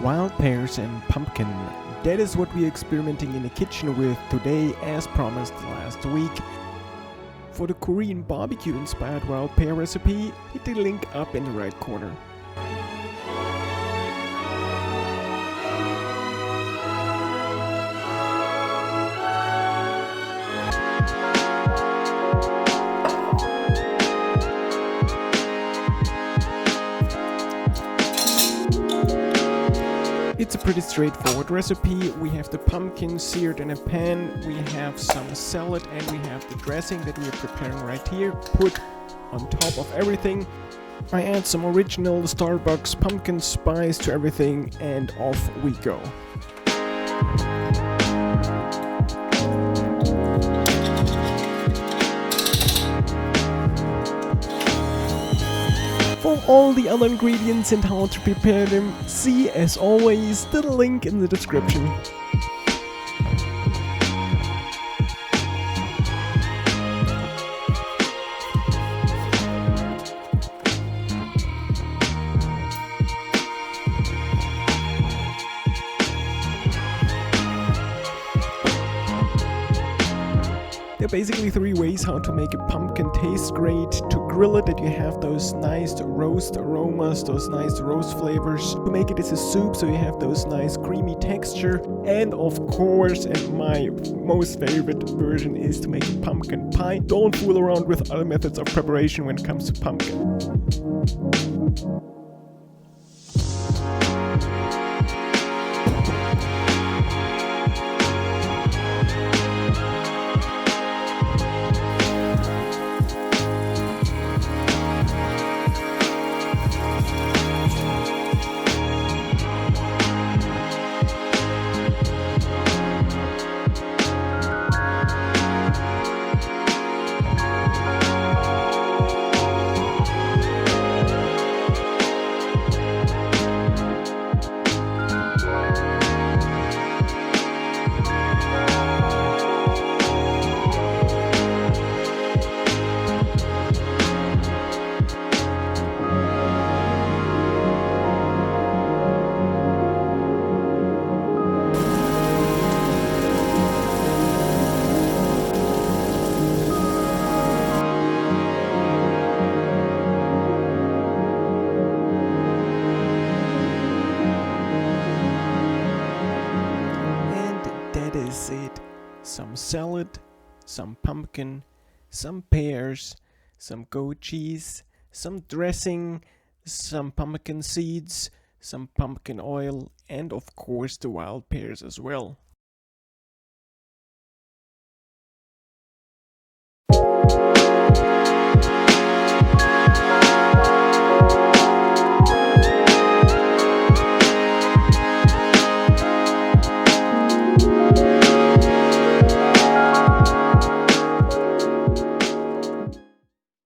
Wild pears and pumpkin. That is what we're experimenting in the kitchen with today, as promised last week. For the Korean barbecue inspired wild pear recipe, hit the link up in the right corner. It's a pretty straightforward recipe. We have the pumpkin seared in a pan, we have some salad, and we have the dressing that we are preparing right here, put on top of everything. I add some original Starbucks pumpkin spice to everything, and off we go. For all the other ingredients and how to prepare them, see as always the link in the description. There are basically three ways how to make a pumpkin taste great. To grill it, that you have those nice roast aromas, those nice roast flavors. To make it as a soup, so you have those nice creamy texture. And of course, and my most favorite version is to make a pumpkin pie. Don't fool around with other methods of preparation when it comes to pumpkin. Is it some salad, some pumpkin, some pears, some goat cheese, some dressing, some pumpkin seeds, some pumpkin oil, and of course the wild pears as well.